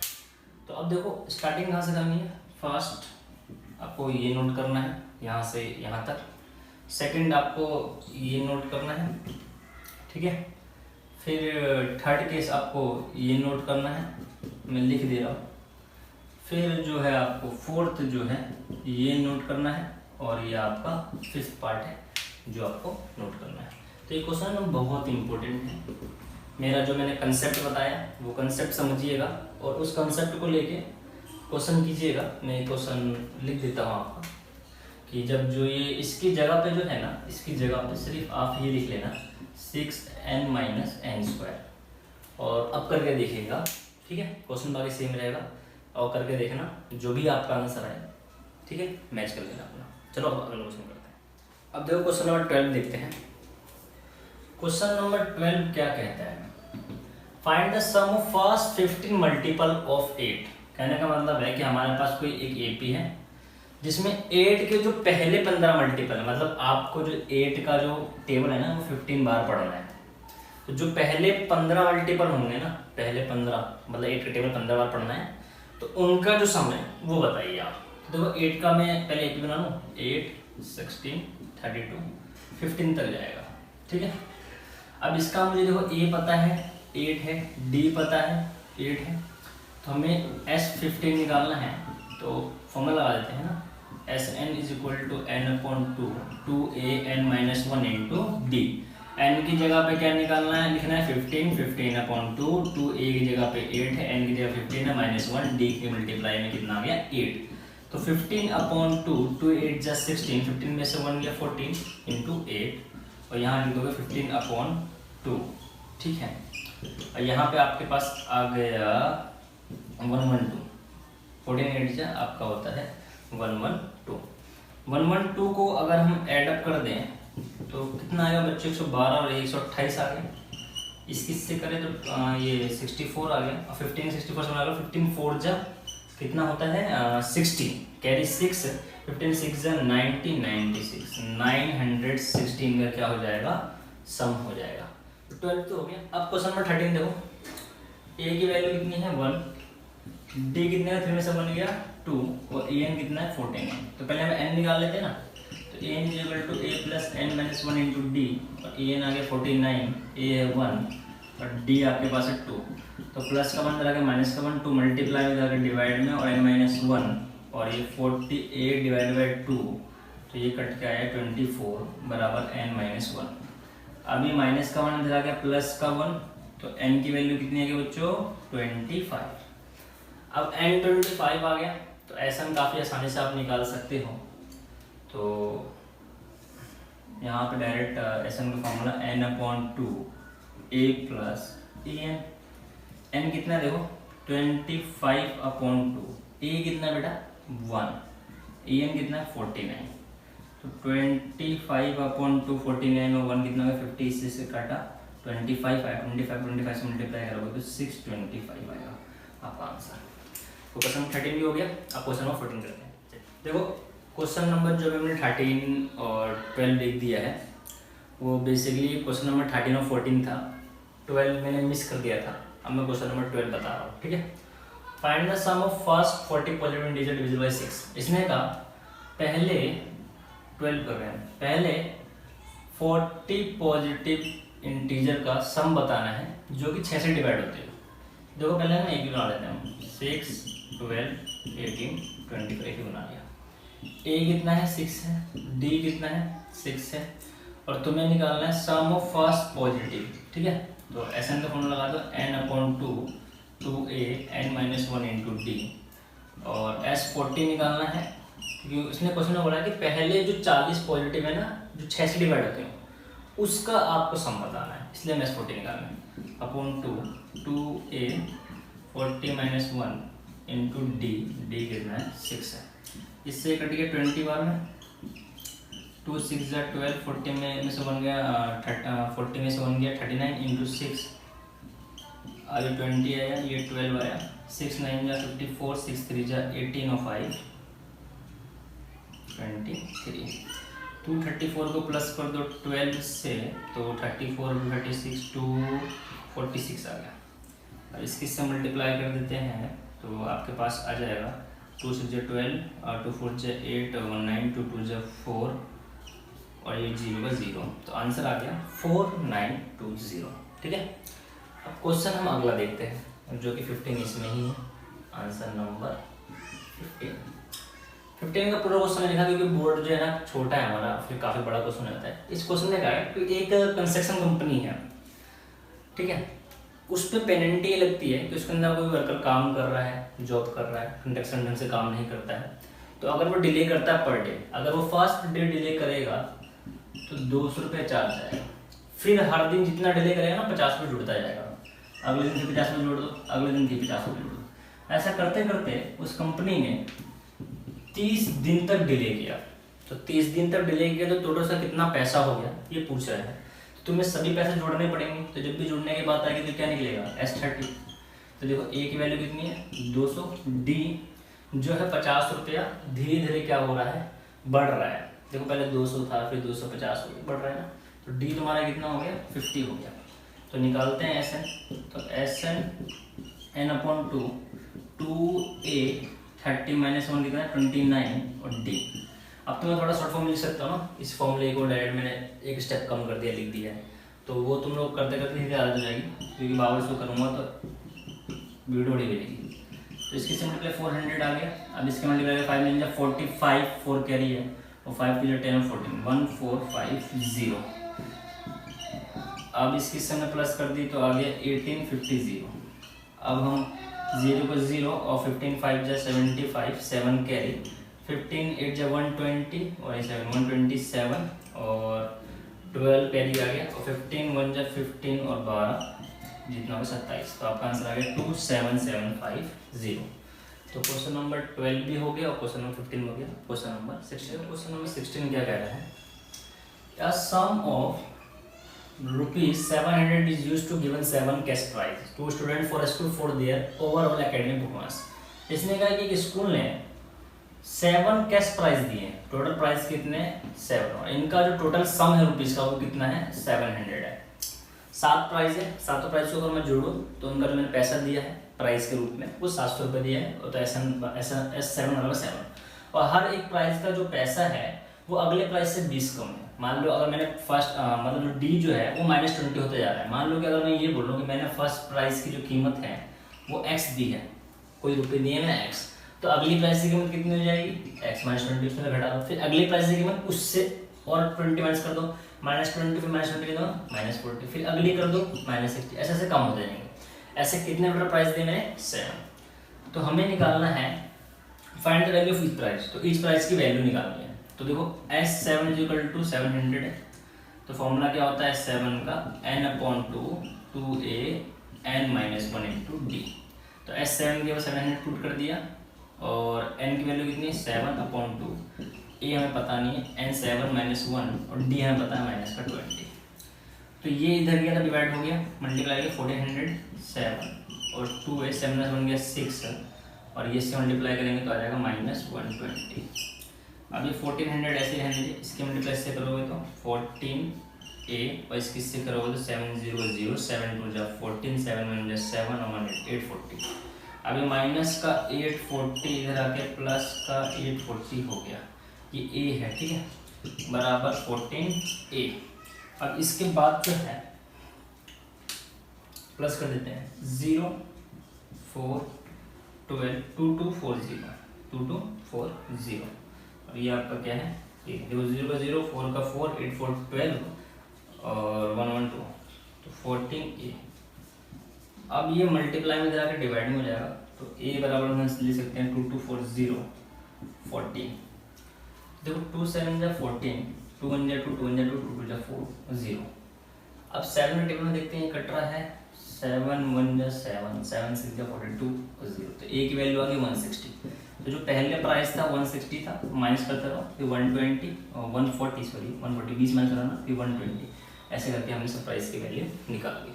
तो अब देखो स्टार्टिंग कहाँ से करनी है, फर्स्ट आपको ये नोट करना है यहाँ से यहाँ तक, सेकंड आपको ये नोट करना है, ठीक है। फिर थर्ड केस आपको ये नोट करना है, मैं लिख दे रहा हूँ। फिर जो है आपको फोर्थ जो है ये नोट करना है, और ये आपका फिफ्थ पार्ट है जो आपको नोट करना है। तो ये क्वेश्चन बहुत इंपॉर्टेंट है। मेरा जो मैंने कंसेप्ट बताया वो कंसेप्ट समझिएगा और उस कंसेप्ट को लेके क्वेश्चन कीजिएगा। मैं क्वेश्चन लिख देता हूँ आपका कि जब जो ये इसकी जगह पे जो है ना, इसकी जगह पे सिर्फ आप ये लिख लेना 6n माइनस n स्क्वायर, और अब करके देखिएगा, ठीक है। क्वेश्चन बाकी सेम रहेगा और करके देखना, जो भी आपका आंसर आए, ठीक है, मैच कर लेना अपना। चलो अब अगला क्वेश्चन करते हैं। अब देखो क्वेश्चन नंबर 12 देखते हैं। क्वेश्चन नंबर 12 क्या कहता है, find the sum of first 15 multiple of 8। कहने का मतलब है कि हमारे पास कोई एक एपी है जिसमें 8 के जो पहले 15 मल्टीपल है, मतलब आपको जो 8 का जो टेबल है ना वो 15 बार पढ़ना है। तो जो पहले 15 मल्टीपल होंगे ना, पहले 15 मतलब 8 का टेबल 15 बार पढ़ना है, तो उनका जो सम है वो बताइए आप। तो देखो 8 का मैं पहले एपी बना लूँ, 8 16 32 15 तक जाएगा, ठीक है। अब इसका मुझे देखो ए पता है 8 है, डी पता है 8 है, तो हमें S15 निकालना है। तो फॉर्मूला लगा देते हैं ना, Sn is equal to n upon 2 2an minus 1 into d. n की जगह पे क्या निकालना है, लिखना है 15 15 अपॉन 2 2a की जगह पे 8 है, n की जगह 15 है माइनस 1, d के मल्टीप्लाई में कितना आ गया 8। तो 15 अपॉन 2 2 8 जा 16, 15 में से 1 गया 14 इंटू 8, और यहाँ लिख दोगे 15 अपॉन 2, ठीक है। और यहाँ पे आपके पास आ गया 112, 14 8 जा आपका होता है 112। 112 को अगर हम एडअप कर दें तो कितना आएगा बच्चों, 112 और 128 आ गया। इससे करें तो ये 64 आ गया, और 15 64 से बना लो, 15 4 जा कितना होता है 60, कैरी 6, 15 6 जा 90 96, 916 का क्या हो जाएगा, सम हो जाएगा। 12 तो हो गया। अब क्वेश्चन नंबर 13 देखो, a की वैल्यू कितनी है 1, d कितने का 3 में से बन गया 2, और an कितना है 14 है। तो पहले हम n निकाल लेते हैं ना, तो an is equal to a plus n minus 1 into d, और an आ गया 49, a है 1 और d आपके पास है 2, तो प्लस का 1 जाकर माइनस का 1, 2 मल्टीप्लाई में जाकर डिवाइड में, और n माइनस 1 और ये 48 डिवाइड बाई 2, तो ये कट के आया 24 बराबर n माइनस 1। अभी माइनस का 1 इधर आ गया, प्लस का 1, तो n की वैल्यू कितनी है बच्चों 25। अब n 25 आ गया, तो ऐसा हम काफ़ी आसानी से आप निकाल सकते हो। तो यहाँ पे डायरेक्ट ऐसा का formula n upon 2 a plus en, n कितना देखो 25 अपॉन 2, a कितना बेटा 1, en कितना 49, तो 25 अपॉन 2 49 और 1 कितना होगा 50, इससे काटा 25 आया, 25 से मल्टीप्लाई करोगे तो 625 आएगा आपका आंसर। तो क्वेश्चन नंबर 13 भी हो गया। अब क्वेश्चन नंबर 14 करते हैं। देखो क्वेश्चन नंबर जो हमने 13 और 12 लिख दिया है वो बेसिकली क्वेश्चन नंबर 13 और 14 था, 12 मैंने मिस कर दिया था। अब मैं क्वेश्चन नंबर 12 बता रहा हूँ, ठीक है। Find the sum of first 40 positive integer divisible by 6। इसने कहा पहले 12 कर रहे हैं, पहले 40 पॉजिटिव इंटीजर का सम बताना है जो कि 6 से डिवाइड होते हैं। देखो पहले ना एक ही बना लेते हैं हम, 6, 12, 18, 25 ही बना लिया। ए कितना है 6 है, डी कितना है 6 है, और तुम्हें निकालना है सम ऑफ फर्स्ट पॉजिटिव, ठीक है। तो एस एन का फॉर्मूला लगा दो, n/2 2a n-1 into d, और S40 निकालना है क्योंकि उसने क्वेश्चन में बोला कि पहले जो 40 पॉजिटिव है ना जो 6 से डिवाइड होते हैं उसका आपको सम बताना है, इसलिए हमें S40 निकालना है। अपॉन 2a 40 - 1 इंटू डी कितना है 6 है। इससे कट गया 20 बार में, 2 6 12, 40 में से 1 गया 40 में से 1 गया 39 इंटू 6, आगे 20 आया, ये 12 आया, 6 9 जा 54, 6 3 जा 18 और 5 23। 234 को प्लस कर दो 12 से तो 34 36 246 आ गया। अब इसके से मल्टीप्लाई कर देते हैं तो आपके पास आ जाएगा 2 6 12 और 2 4 8 1 9 2 2 4 और ये 0 का 0, तो आंसर आ गया 4920, ठीक है। अब क्वेश्चन हम अगला देखते हैं जो कि 15 इसमें ही है, आंसर नंबर 15 का पूरा क्वेश्चन लिखा क्योंकि बोर्ड जो है ना छोटा है हमारा, फिर काफ़ी बड़ा क्वेश्चन रहता है। इस क्वेश्चन में क्या है कि एक कंस्ट्रक्शन कंपनी है, ठीक है, उस पर पेनल्टी ये लगती है कि उसके अंदर कोई वर्कर काम कर रहा है, जॉब कर रहा है, कंस्ट्रक्शन ढंग से काम नहीं करता है, तो अगर वो डिले करता है पर डे, अगर वो फर्स्ट डे डिले करेगा तो 200 रुपये चार्ज आएगा। फिर हर दिन जितना डिले करेगा ना 50 रुपये जुड़ता जाएगा, अगले दिन फिर 50 रुपये जोड़ दो, अगले दिन फिर 50 रुपये जोड़ दो। ऐसा करते करते उस कंपनी ने 30 दिन तक डिले किया। तो 30 दिन तक डिले किया तो टोटल सा कितना पैसा हो गया ये पूछ रहा है। तो तुम्हें सभी पैसे जोड़ने पड़ेंगे, तो जब भी जुड़ने की बात आएगी तो क्या निकलेगा S30। तो देखो ए की वैल्यू कितनी है 200, डी जो है 50 रुपया धीरे धीरे क्या हो रहा है बढ़ रहा है। देखो पहले 200 था फिर 250 बढ़ रहा है ना, तो डी तुम्हारा कितना हो गया 50 हो गया। तो निकालते हैं एस एन, तो एस एन n/2 2a 30 - 1 कितना है 29 और डी। अब तो मैं थोड़ा शॉर्ट फॉर्म लिख सकता हूँ ना, इस फॉर्मूले को डायरेक्ट मैंने एक स्टेप कम कर दिया, लिख दिया है, तो वो तुम लोग करते करते धीरे आदत हो जाएगी, क्योंकि बावर शो करूँगा तो वीडियो बड़ी मिलेगी। तो इसकी से मल्टीप्लाई 400 आ गया। अब इसके मल्टीप्लाई 5 मिल जाए 45, 4 कैरी है और 5 की 10 और 14 1450। अब इसकी से हमने प्लस कर दी तो आ गया 1850। अब हम 0 को 0 और 15 5 जा 75, 7 कैरी, 15 8 जा 120 और 7 127 और 12 कैरी आ गया, और 15 1 जा 15 और 12 जितना हो 27। तो आपका आंसर आ गया 27750। तो क्वेश्चन नंबर 12 भी हो गया और क्वेश्चन नंबर 15 हो गया। क्वेश्चन नंबर 16, क्वेश्चन नंबर 16 क्या कह रहा है, a sum of ₹700 is used to given 7 cash prize to student for a school for their overall academic performance। इसने कहा कि स्कूल ने 7 कैश प्राइज दिए, टोटल प्राइस कितने 7, और इनका जो टोटल सम है रुपीज का वो कितना है 700 है। 7 प्राइज है, 7 प्राइज को अगर मैं जोड़ूँ तो उनका जो मैंने पैसा दिया है प्राइस के रूप में वो 700 रुपये दिया है, और तो S7 और हर एक प्राइस का जो पैसा है वो अगले प्राइस से 20 कम है। मान लो अगर मैंने फर्स्ट मतलब डी जो है वो -20 होते जा रहा है। मान लो कि अगर मैं ये बोलूँ कि मैंने फर्स्ट प्राइस की जो कीमत है वो x दी है, कोई रुपये दिए ना x, तो अगली प्राइस की कीमत कितनी हो जाएगी x -20 उसमें घटा दो, फिर अगली प्राइस की कीमत उससे और 20 माइनस कर दो, -20 फिर -20 दो -40, फिर अगली कर दो -60, ऐसे ऐसे कम होते जाएंगे। ऐसे कितने टोटल प्राइस दिए मैंने 7। तो हमें निकालना है find the value of each price, तो ईच प्राइस की वैल्यू निकालनी है। तो देखो S7 = 700 है, तो फॉर्मूला क्या होता है 7 का n/2 2a n-1 into D. तो S7 के 700 पुट कर दिया और n की वैल्यू कितनी है 7/2, a हमें पता नहीं है, n7 - 1 और d हमें पता है -20। तो ये इधर गया था डिवाइड हो गया, मल्टीप्लाई किया 1407 और 2 है 7 बन गया 6 और ये से मल्टीप्लाई करेंगे तो आ जाएगा -120। अब ये 1400 ऐसे रहने दीजिए, इसके मल्टीप्लाई से करोगे तो 14a और इसकी से करोगे तो 700 7 2 जा 14 7 1 जा 7 और 1 840। अब ये माइनस का 840 इधर आके प्लस का 840 हो गया, ये a है, ठीक है, बराबर 14a। अब इसके बाद जो है प्लस कर देते हैं 0 4 12 2240 और ये आपका क्या है, ये देखो 0 का 0 4 का 4 8 4 12 और 1 1 2 तो 14a। अब ये मल्टीप्लाई में जाकर डिवाइड में हो जाएगा तो a बराबर हम ले सकते हैं 2240 14। देखो 2 7 जा 14 2 1 जा 2 2 1 जा 2 2 2 जा 4 0। अब 7 में टेबल में देखते हैं कट रहा है 7 1 जा 7 7 6 जा 42 और 0, तो a की वैल्यू आ गई 160। तो जो पहले प्राइस था 160 था, माइनस करते रहो फिर 120 और 140 सॉरी 140 20 माइनस कराना फिर 120, ऐसे करके हमने सब प्राइस की वैल्यू निकाल ली,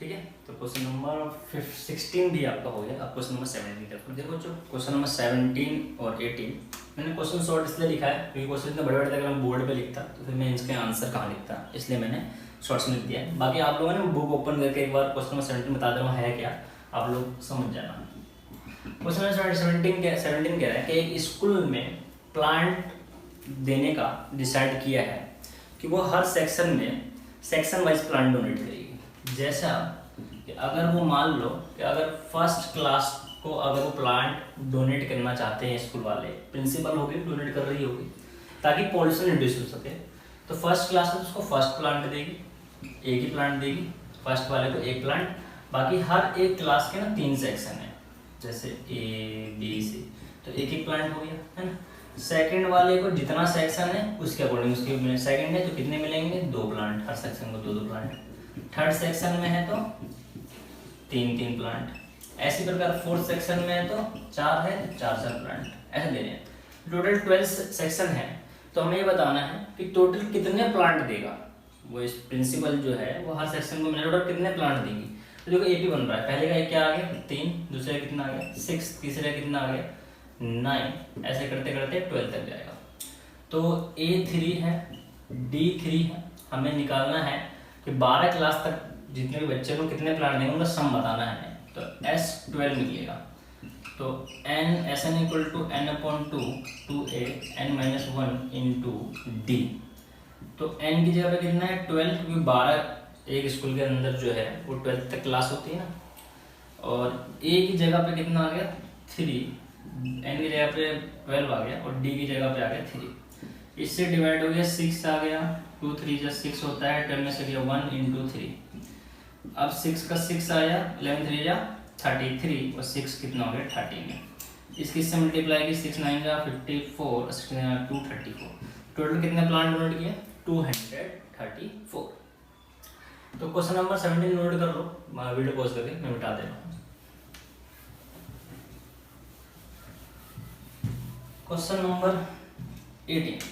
ठीक है। तो क्वेश्चन नंबर 16 भी आपका हो गया। अब क्वेश्चन नंबर 17 तक देखो, जो क्वेश्चन नंबर 17 और 18 मैंने क्वेश्चन शॉर्ट इसलिए लिखा है क्योंकि क्वेश्चन इतने बड़े बड़े थे, अगर मैं बोर्ड पे लिखता तो फिर मैं इसके आंसर कहाँ लिखता, इसलिए मैंने शॉर्ट्स में लिख दिया है। बाकी आप लोगों ने बुक ओपन करके एक बार क्वेश्चन नंबर 17 बता दे रहा हूँ है क्या, आप लोग समझ जाना। क्वेश्चन नंबर 17 कह रहा है कि एक स्कूल में प्लांट देने का डिसाइड किया है कि वो हर सेक्शन में सेक्शन वाइज प्लांट डोनेट करेगी। जैसा कि अगर वो मान लो कि अगर फर्स्ट क्लास को अगर वो प्लांट डोनेट करना चाहते हैं स्कूल वाले, प्रिंसिपल होगी डोनेट कर रही होगी ताकि पॉल्यूशन रिड्यूस हो सके, तो फर्स्ट क्लास में उसको फर्स्ट प्लांट देगी, एक ही प्लांट देगी, फर्स्ट वाले को एक प्लांट। बाकी हर एक क्लास के ना 3 सेक्शन है, जैसे A B C, तो एक ही प्लांट हो गया, है ना। सेकंड वाले को जितना सेक्शन है उसके अकॉर्डिंग उसके सेकंड है तो कितने मिलेंगे 2 प्लांट, हर सेक्शन को 2 प्लांट। थर्ड सेक्शन में है तो 3 प्लांट। ऐसी प्रकार फोर्थ सेक्शन में है तो 4 है तो 4 प्लांट, ऐसे दे रहे हैं। टोटल 12 सेक्शन है तो हमें ये बताना है कि टोटल कितने प्लांट देगा वो इस प्रिंसिपल जो है वो हर सेक्शन को मिला टोटल कितने प्लांट देगी। तो देखो AP बन रहा है, पहले का क्या आ गया 3, दूसरे का कितना आ गया 6, तीसरे का कितना आ गया 9, ऐसे करते करते 12 तक जाएगा। तो A3 है D3 है, हमें निकालना है कि 12 क्लास तक जितने भी बच्चे को कितने प्लांट देंगे उनका सम बताना है, तो S12 निकलेगा। तो Sn equal to n/2 2a n-1 into D। तो n की जगह पे कितना है 12, क्योंकि 12 एक स्कूल के अंदर जो है वो 12th तक क्लास होती है ना, और a की जगह पे कितना आ गया 3, n की जगह पे 12 आ गया और d की जगह पे आ गया 3। इससे डिवाइड हो गया 6 आ गया, 2 3 जा 6 होता है, 12 में से गया 1 इंटू 3। अब 6 का 6 आया, 11 3 जा 33 और 6 कितना हो गया 13। इसकी से मल्टीप्लाई की 6 9 जा 54 और 6 234। टोटल कितने प्लांट डोनेट किए 234। तो क्वेश्चन नंबर 17 नोट कर लो, वीडियो पॉज करके मैं मिटा दे रहा हूँ। Question number 18।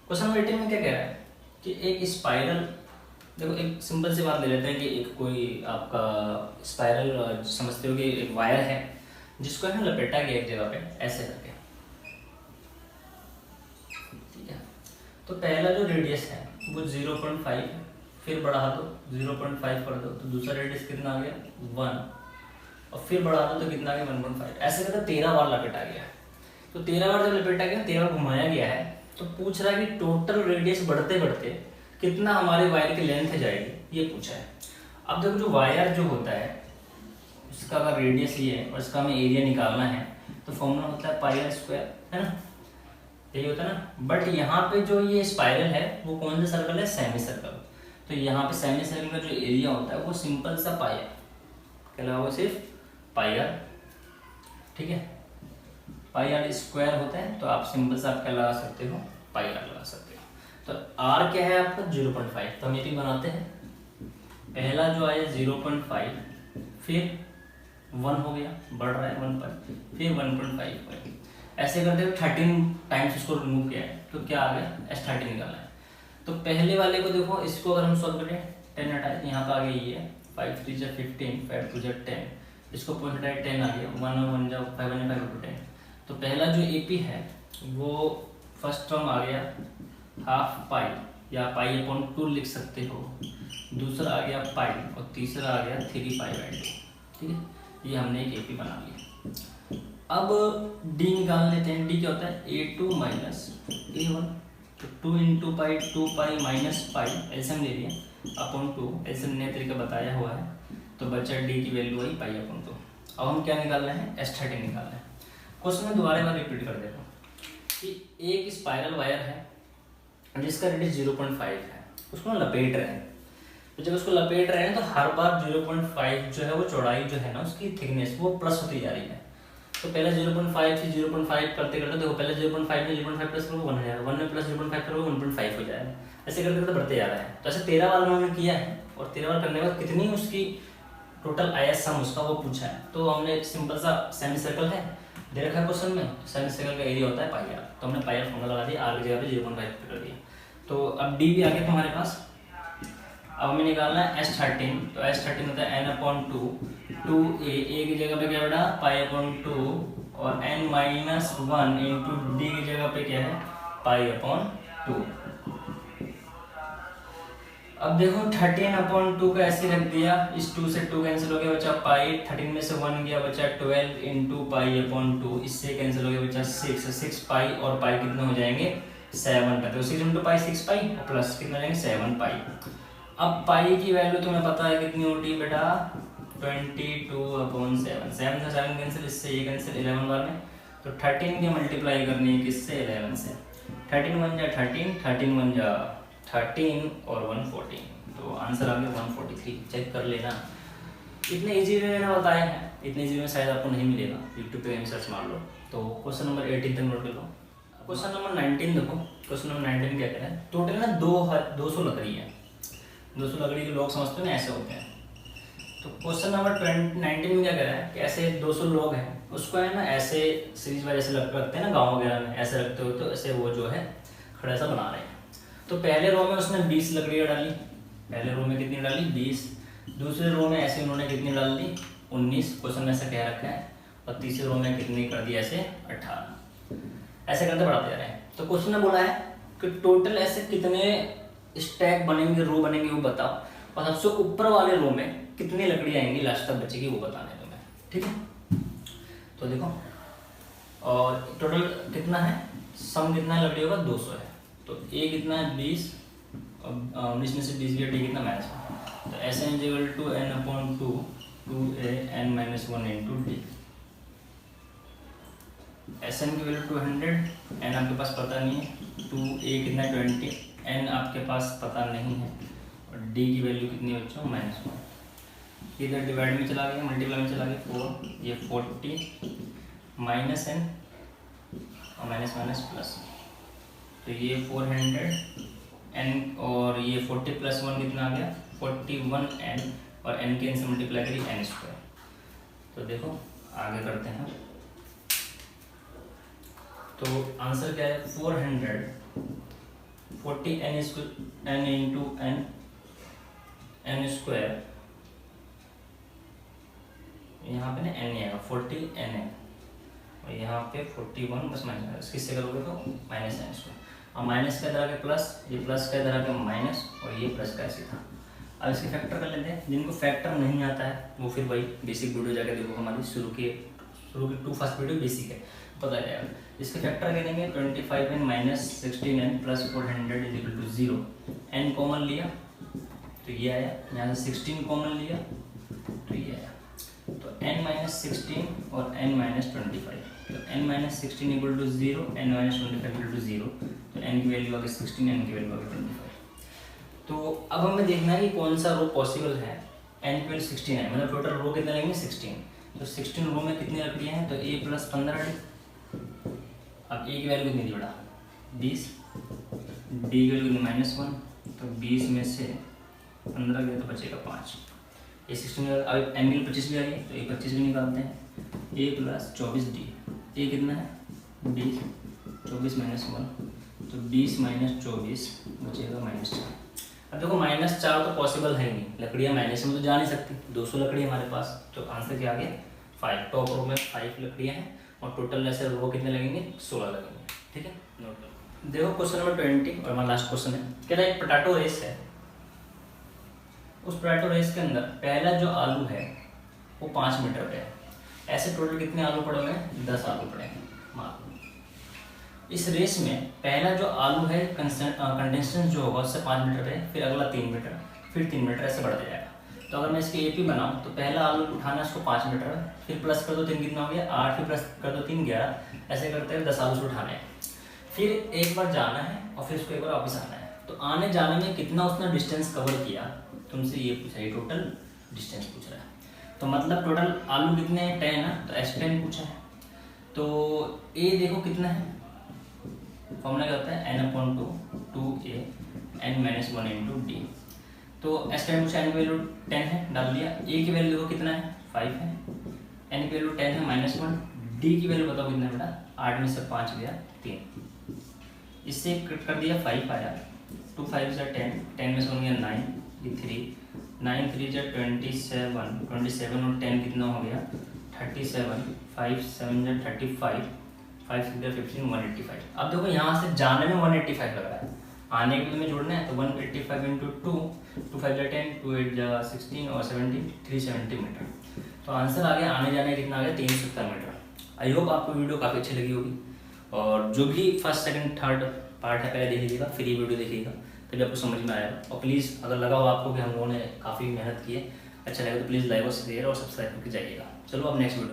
क्वेश्चन नंबर 18 में क्या कह रहा है कि एक स्पाइरल, देखो एक सिंपल सी बात ले लेते हैं कि एक कोई आपका स्पाइरल समझते हो कि एक वायर है जिसको है ना लपेटा गया एक जगह पे ऐसे करके, ठीक है। तो पहला जो रेडियस है वो 0.5 है, फिर बढ़ा दो 0.5 कर दो तो दूसरा रेडियस कितना आ गया 1 और फिर बढ़ा दो तो कितना आ गया 1.5, ऐसे करके 13 बार लपेटा गया। तो 13 बार जब लपेटा गया 13 बार घुमाया गया है तो पूछ रहा है कि टोटल रेडियस बढ़ते बढ़ते कितना हमारे वायर की लेंथ जाएगी, ये पूछा है। अब देखो जो वायर जो होता है उसका अगर रेडियस ये है और इसका हमें एरिया निकालना है तो फॉर्मूला होता है πr², है ना, यही होता है ना। बट यहाँ पे जो ये स्पाइरल है वो कौन सा सर्कल है सेमी सर्कल, तो यहाँ पे सेमी सर्कल का जो एरिया होता है वो सिंपल सा पाई है, क्या लगा वो सिर्फ πr, ठीक है, πr² होता है तो आप सिंपल सा आप क्या लगा सकते हो πr लगा सकते हो। तो r क्या है आपका 0.5, तो हम ये भी बनाते हैं। पहला जो आया 0.5, फिर 1 हो गया, बढ़ रहा है 1 पर, फिर 1.5 पर, ऐसे करते हुए 13 टाइम्स इसको रिमूव किया है तो क्या आ गया S13 निकाला है। तो पहले वाले को देखो, इसको अगर हम सॉल्व करें 10 हटाए यहाँ पर आ गया ये 5 3 जा 15 5 2 जा 10, इसको पॉइंट हटाए 10 आ गया 1 और 1 जा 5 1 5 2 10। तो पहला जो एपी है वो फर्स्ट टर्म आ गया हाफ पाई या पाई अपॉन 2 लिख सकते हो, दूसरा आ गया पाई और तीसरा आ गया 3 पाई बाई 2। ठीक है, ये हमने एक एपी बना लिया। अब डी निकाल लेते हैं। डी क्या होता है a2 माइनस a1, तो 2 into pi 2 pi minus pi एल्सियम ले लिया अपॉन 2, एल्सियम नया तरीका बताया हुआ है, तो बचा डी की वैल्यू आई पाई अपॉन 2। अब हम क्या निकाल रहे हैं, S13 निकाल रहे हैं। क्वेश्चन में दोबारा बार रिपीट कर देता हूँ कि एक स्पाइरल वायर है जिसका रेडियस 0.5 है, उसको लपेट रहे हैं। तो जब उसको लपेट रहे हैं तो हर बार 0.5 जो है वो चौड़ाई जो है ना उसकी थिकनेस वो प्लस होती जा रही है। तो पहले 0.5 से 0.5 करते करते देखो, पहले 0.5 में 0.5 प्लस करो 1 हो जाएगा, 1 में प्लस 0.5 करो 1.5 हो जाएगा, ऐसे करते करते बढ़ते जा रहा है। तो ऐसे 13 बार उन्होंने किया है और 13 बार करने के बाद कितनी उसकी टोटल आया सम उसका वो पूछा है। तो हमने सिंपल सा सेमी सर्कल है दे रखा है क्वेश्चन में, सेमी सर्कल का एरिया होता है पाई आर, तो हमने पाई आर फॉर्मूला लगा दिया, आर की जगह पे 0.5 कर दिया। तो अब डी भी आ गया तुम्हारे पास। अब हमें निकालना है S13, तो S13 होता है n अपॉन 2, 2a की जगह पे क्या बेटा पाई अपॉन 2 और n माइनस 1 इंटू डी की जगह पे क्या है पाई अपॉन 2। अब देखो 13 अपॉन 2 का ऐसे रख दिया, इस 2 से 2 कैंसिल हो गया बचा पाई, 13 में से 1 गया बचा 12 इंटू पाई अपॉन 2, इससे कैंसिल हो गया बचा 6 पाई और पाई कितने हो जाएंगे 7 पाई, तो 6 इंटू पाई 6 पाई और प्लस कितना हो जाएंगे 7 पाई। अब पाई की वैल्यू तुम्हें पता है कितनी होती है बेटा 22 अपॉन 7, 7 से 7 कैंसिल, इससे ये कैंसिल 11 बार में, तो 13 की मल्टीप्लाई करनी है किससे 11 से, 13 1 जा 13, 13 1 जा 13 और 1 14, तो आंसर आ गया 143। चेक कर लेना, इतने इजी वे मैंने बताया है, इतने इजी में शायद आपको नहीं मिलेगा, यूट्यूब पे सर्च मार लो। तो क्वेश्चन नंबर 18 तक नोट कर लो। क्वेश्चन नंबर 19 देखो, क्वेश्चन नंबर 19 क्या कह रहा है, टोटल ना 200 लकड़ी है, 200 लकड़ी के लोग समझते हैं ना ऐसे होते हैं। तो क्वेश्चन नंबर 19 में क्या कह रहा है कि ऐसे 200 लोग हैं, उसको है ना ऐसे सीरीज वाइज ऐसे रखते हैं ना गाँव वगैरह में, ऐसे रखते हो तो ऐसे वो जो है खड़ा सा बना रहे हैं। तो पहले रो में उसने 20 लकड़ियाँ डाली, पहले रो में कितनी डाली 20, दूसरे रो में ऐसे उन्होंने कितनी डाल दी 19, क्वेश्चन में ऐसा कह रखा है, और तीसरे रो में कितनी कर दी ऐसे 18, ऐसे करते बढ़ाते जा रहे हैं। तो क्वेश्चन में बोला है कि टोटल ऐसे कितने स्टैक बनेंगे, रो बनेंगे वो बताओ, और सबसे ऊपर वाले रो में कितनी लकड़ियाँ आएंगी लास्ट तक बचेगी वो बताना है तुम्हें। ठीक है, तो देखो और टोटल कितना है, सम कितना है लकड़ियों का 200 है, तो ए कितना है 20, 19 में से 20 गया, डी कितना -1, तो S N equal to n upon 2 2a n minus 1 into d. S N की वैल्यू 200, एन आपके पास पता नहीं है, 2a कितना 20, एन आपके पास पता नहीं है, और डी की वैल्यू कितनी है बच्चों -1। इधर डिवाइड में चला गया, मल्टीप्लाई में चला गया 4, ये 40 माइनस एन और माइनस माइनस प्लस, तो ये 400 n और ये 40 प्लस 1 कितना आ गया 41 n, और n के n से मल्टीप्लाई करिए n स्क्वायर। तो देखो आगे करते हैं, तो आंसर क्या है 440 n इंटू n स्क्वायर, यहाँ पे ना n आएगा 40 n और यहाँ पे 41 बस माइनस, किससे करोगे तो माइनस n स्क्वायर, और माइनस का इधर आके प्लस, ये प्लस का इधर आके माइनस, और ये प्लस का ऐसे था। अब इसके फैक्टर कर लेते हैं, जिनको फैक्टर नहीं आता है वो फिर वही बेसिक वीडियो जाकर देखो, हमारी शुरू की 2 फर्स्ट वीडियो बेसिक है, पता जाएगा। इसके फैक्टर करेंगे 25n minus 16n plus 400 is equal to 0, n common लिया तो ये आया, यहाँ से 16 कॉमन लिया तो ये आया, तो n माइनस 16 और n माइनस 25, तो n minus 16 equal to 0, n minus 25 equal to 0, तो n की वैल्यू आ गई 16, n की वैल्यू आ गई 25। तो अब हमें देखना है कि कौन सा रो पॉसिबल है, n की वैल्यू 16 है, मतलब टोटल रो कितने लेंगे 16, तो 16 रो में कितनी लकड़ियाँ हैं, तो a प्लस 15 डी। अब a की वैल्यू कितनी थी बेटा 20, d की वैल्यू कितनी -1, तो 20 में से 15 गया तो बचेगा 5, ये 16, अब n की 25 भी आ गई तो ये 25 भी निकालते हैं, a प्लस 24 डी, a कितना है 20, 24 माइनस 1 तो 20 माइनस 24 बचेगा -4। अब देखो -4 तो पॉसिबल है ही नहीं, लकड़ियाँ माइनस में तो जा नहीं सकती। 200 लकड़ी हमारे पास, तो आंसर क्या आ गया 5। टॉप रो में 5 लकड़ियाँ हैं और टोटल ऐसे रो कितने लगेंगे 16 लगेंगे। ठीक है, नोट करो। देखो क्वेश्चन नंबर 20 और हमारा लास्ट क्वेश्चन है। कह रहा है एक पोटैटो रेस है, उस पोटैटो रेस के अंदर पहला जो आलू है वो 5 मीटर पे है। ऐसे टोटल कितने आलू पड़े हुए हैं 10 आलू पड़े हैं। मान लो इस रेस में पहला जो आलू है कंडेंसेशन जो होगा उससे 5 मीटर पे, फिर अगला 3 मीटर, फिर 3 मीटर, ऐसे बढ़ते जाएगा। तो अगर मैं इसकी एपी बनाऊँ तो पहला आलू उठाना इसको 5 मीटर, फिर प्लस कर दो 3 कितना हो गया 8, फिर प्लस कर दो 3 11, ऐसे करते हुए 10 आलू से उठाना है। फिर एक बार जाना है और फिर उसको एक बार वापस आना है। तो आने जाने में कितना उसने डिस्टेंस कवर किया, तुमसे ये पूछा, ये टोटल डिस्टेंस पूछ रहा है। तो मतलब टोटल आलू कितने हैं 10 है, तो S10 पूछा है। तो ए देखो कितना है, फॉर्मूला क्या होता है n/2 2a n-1 × d। तो S10 पूछा, n की वैल्यू 10 है, डाल दिया। a की वैल्यू देखो कितना है 5 है, n की वैल्यू 10 है -1, d की वैल्यू बताओ कितना है बेटा, 8 में से 5 गया 3, इससे कट कर दिया 5 आया, 2 5 से 10, 10 में से 1 गया 9, ये 3, 9 3 से 27, 27 और 10 कितना हो गया 37, 5 7 से 35, 5 6 15 185। अब देखो यहाँ से जाने में 185 लग रहा है, आने के लिए में जोड़ना है तो 185 × 2, 2 5 10, 2 8 16 और 17 370 मीटर। तो आंसर आ गया आने जाने कितना आ गया 370 मीटर। आई होप आपको वीडियो काफ़ी अच्छी लगी होगी, और जो भी फर्स्ट सेकंड थर्ड पार्ट है पहले देख लीजिएगा, फिर ये वीडियो देखिएगा तभी आपको समझ में आएगा। और प्लीज़ अगर लगा हो आपको कि हम लोगों ने काफ़ी मेहनत की है, अच्छा लगे तो प्लीज़ लाइक और शेयर और सब्सक्राइब करके जाइएगा। चलो अब नेक्स्ट वीडियो